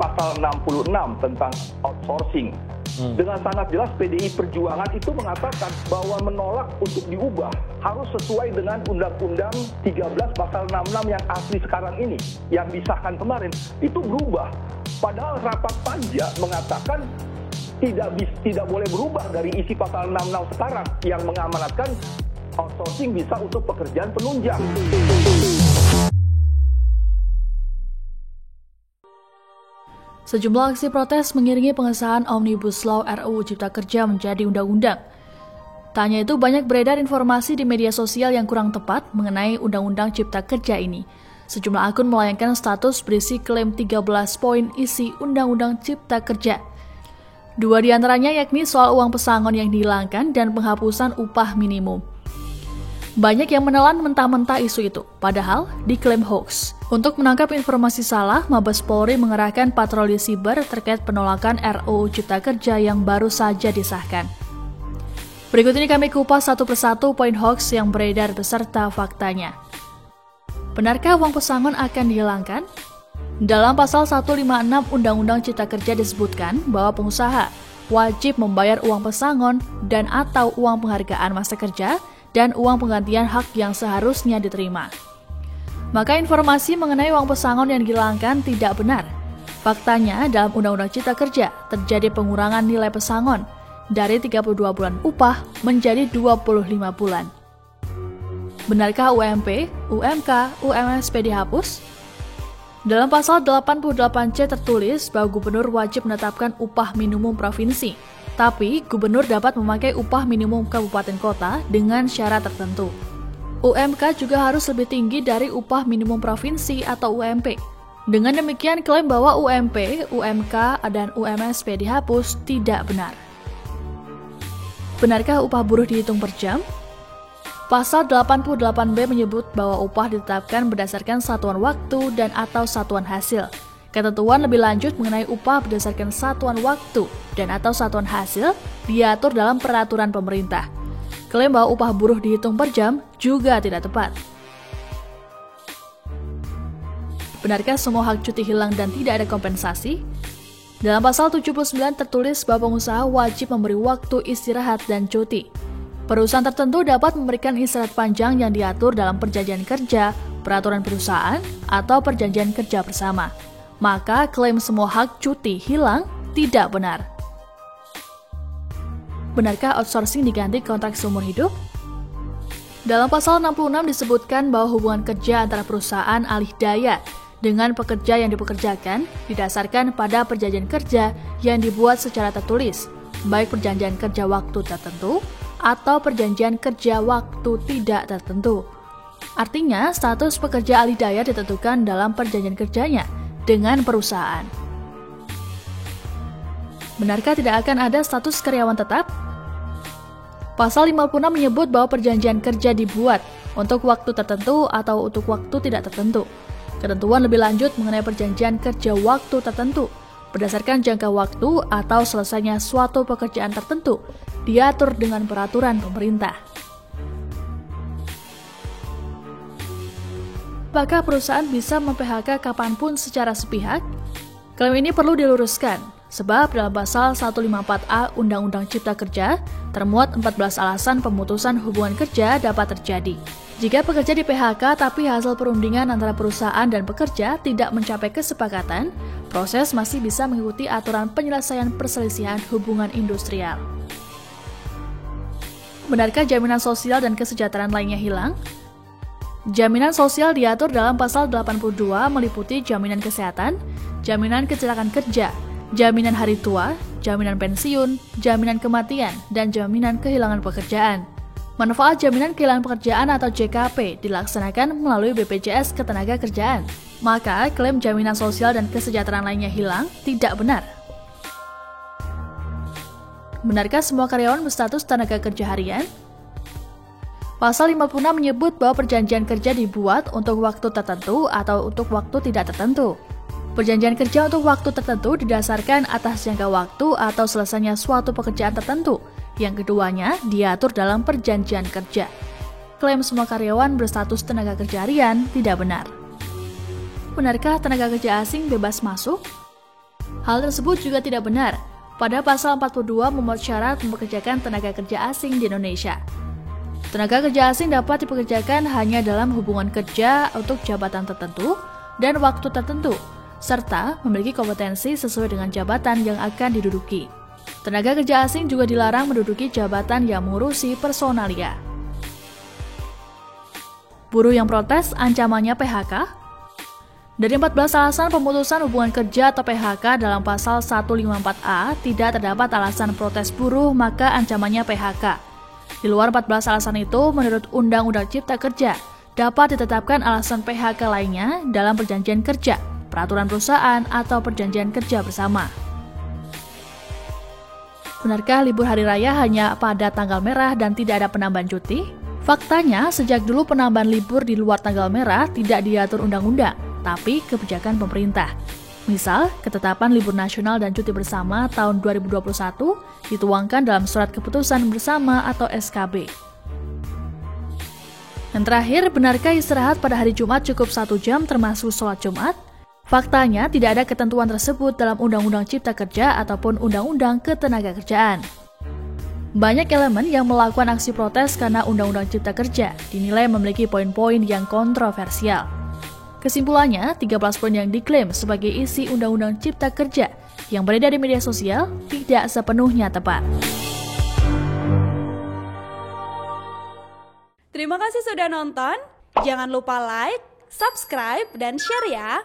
pasal 66 tentang outsourcing. Dengan sangat jelas PDI Perjuangan itu mengatakan bahwa menolak untuk diubah harus sesuai dengan Undang-Undang 13 pasal 66 yang asli sekarang ini, yang disahkan kemarin, itu berubah. Padahal rapat panja mengatakan tidak boleh berubah dari isi pasal 66 sekarang yang mengamanatkan outsourcing bisa untuk pekerjaan penunjang. Sejumlah aksi protes mengiringi pengesahan Omnibus Law RUU Cipta Kerja menjadi undang-undang. Tak hanya itu, banyak beredar informasi di media sosial yang kurang tepat mengenai Undang-Undang Cipta Kerja ini. Sejumlah akun melayangkan status berisi klaim 13 poin isi Undang-Undang Cipta Kerja. Dua di antaranya yakni soal uang pesangon yang dihilangkan dan penghapusan upah minimum. Banyak yang menelan mentah-mentah isu itu, padahal diklaim hoax. Untuk menangkap informasi salah, Mabes Polri mengerahkan patroli siber terkait penolakan RUU Cipta Kerja yang baru saja disahkan. Berikut ini kami kupas satu persatu poin hoax yang beredar beserta faktanya. Benarkah uang pesangon akan dihilangkan? Dalam pasal 156 Undang-Undang Cipta Kerja disebutkan bahwa pengusaha wajib membayar uang pesangon dan atau uang penghargaan masa kerja dan uang penggantian hak yang seharusnya diterima. Maka informasi mengenai uang pesangon yang dihilangkan tidak benar. Faktanya, dalam Undang-Undang Cipta Kerja terjadi pengurangan nilai pesangon dari 32 bulan upah menjadi 25 bulan. Benarkah UMP, UMK, UMSP dihapus? Dalam pasal 88C tertulis bahwa gubernur wajib menetapkan upah minimum provinsi. Tapi, gubernur dapat memakai upah minimum kabupaten kota dengan syarat tertentu. UMK juga harus lebih tinggi dari upah minimum provinsi atau UMP. Dengan demikian, klaim bahwa UMP, UMK, dan UMSP dihapus tidak benar. Benarkah upah buruh dihitung per jam? Pasal 88B menyebut bahwa upah ditetapkan berdasarkan satuan waktu dan atau satuan hasil. Ketentuan lebih lanjut mengenai upah berdasarkan satuan waktu dan atau satuan hasil diatur dalam peraturan pemerintah. Klaim bahwa upah buruh dihitung per jam juga tidak tepat. Benarkah semua hak cuti hilang dan tidak ada kompensasi? Dalam pasal 79 tertulis bahwa pengusaha wajib memberi waktu istirahat dan cuti. Perusahaan tertentu dapat memberikan istirahat panjang yang diatur dalam perjanjian kerja, peraturan perusahaan, atau perjanjian kerja bersama. Maka klaim semua hak cuti hilang tidak benar. Benarkah outsourcing diganti kontrak seumur hidup? Dalam pasal 66 disebutkan bahwa hubungan kerja antara perusahaan alih daya dengan pekerja yang dipekerjakan didasarkan pada perjanjian kerja yang dibuat secara tertulis, baik perjanjian kerja waktu tertentu atau perjanjian kerja waktu tidak tertentu. Artinya, status pekerja alih daya ditentukan dalam perjanjian kerjanya dengan perusahaan. Benarkah tidak akan ada status karyawan tetap? Pasal 56 menyebut bahwa perjanjian kerja dibuat untuk waktu tertentu atau untuk waktu tidak tertentu. Ketentuan lebih lanjut mengenai perjanjian kerja waktu tertentu berdasarkan jangka waktu atau selesainya suatu pekerjaan tertentu diatur dengan peraturan pemerintah. Apakah perusahaan bisa mem-PHK kapanpun secara sepihak? Klaim ini perlu diluruskan, sebab dalam pasal 154A Undang-Undang Cipta Kerja termuat 14 alasan pemutusan hubungan kerja dapat terjadi. Jika pekerja di PHK tapi hasil perundingan antara perusahaan dan pekerja tidak mencapai kesepakatan, proses masih bisa mengikuti aturan penyelesaian perselisihan hubungan industrial. Benarkah jaminan sosial dan kesejahteraan lainnya hilang? Jaminan sosial diatur dalam pasal 82 meliputi jaminan kesehatan, jaminan kecelakaan kerja, jaminan hari tua, jaminan pensiun, jaminan kematian, dan jaminan kehilangan pekerjaan. Manfaat jaminan kehilangan pekerjaan atau JKP dilaksanakan melalui BPJS Ketenagakerjaan. Maka, klaim jaminan sosial dan kesejahteraan lainnya hilang tidak benar. Benarkah semua karyawan berstatus tenaga kerja harian? Pasal 56 menyebut bahwa perjanjian kerja dibuat untuk waktu tertentu atau untuk waktu tidak tertentu. Perjanjian kerja untuk waktu tertentu didasarkan atas jangka waktu atau selesainya suatu pekerjaan tertentu. Yang keduanya diatur dalam perjanjian kerja. Klaim semua karyawan berstatus tenaga kerja harian tidak benar. Benarkah tenaga kerja asing bebas masuk? Hal tersebut juga tidak benar. Pada pasal 42 memuat syarat mempekerjakan tenaga kerja asing di Indonesia. Tenaga kerja asing dapat dipekerjakan hanya dalam hubungan kerja untuk jabatan tertentu dan waktu tertentu, serta memiliki kompetensi sesuai dengan jabatan yang akan diduduki. Tenaga kerja asing juga dilarang menduduki jabatan yang mengurusi personalia. Buruh yang protes ancamannya PHK. Dari 14 alasan pemutusan hubungan kerja atau PHK dalam pasal 154A, tidak terdapat alasan protes buruh, maka ancamannya PHK. Di luar 14 alasan itu, menurut Undang-Undang Cipta Kerja, dapat ditetapkan alasan PHK lainnya dalam perjanjian kerja, peraturan perusahaan, atau perjanjian kerja bersama. Benarkah libur hari raya hanya pada tanggal merah dan tidak ada penambahan cuti? Faktanya, sejak dulu penambahan libur di luar tanggal merah tidak diatur undang-undang, tapi kebijakan pemerintah. Misal, ketetapan libur nasional dan cuti bersama tahun 2021 dituangkan dalam Surat Keputusan Bersama atau SKB. Yang terakhir, benarkah istirahat pada hari Jumat cukup 1 jam termasuk sholat Jumat? Faktanya, tidak ada ketentuan tersebut dalam Undang-Undang Cipta Kerja ataupun Undang-Undang Ketenagakerjaan. Banyak elemen yang melakukan aksi protes karena Undang-Undang Cipta Kerja dinilai memiliki poin-poin yang kontroversial. Kesimpulannya, 13 poin yang diklaim sebagai isi Undang-Undang Cipta Kerja yang beredar di media sosial tidak sepenuhnya tepat. Terima kasih sudah nonton. Jangan lupa like, subscribe, dan share ya.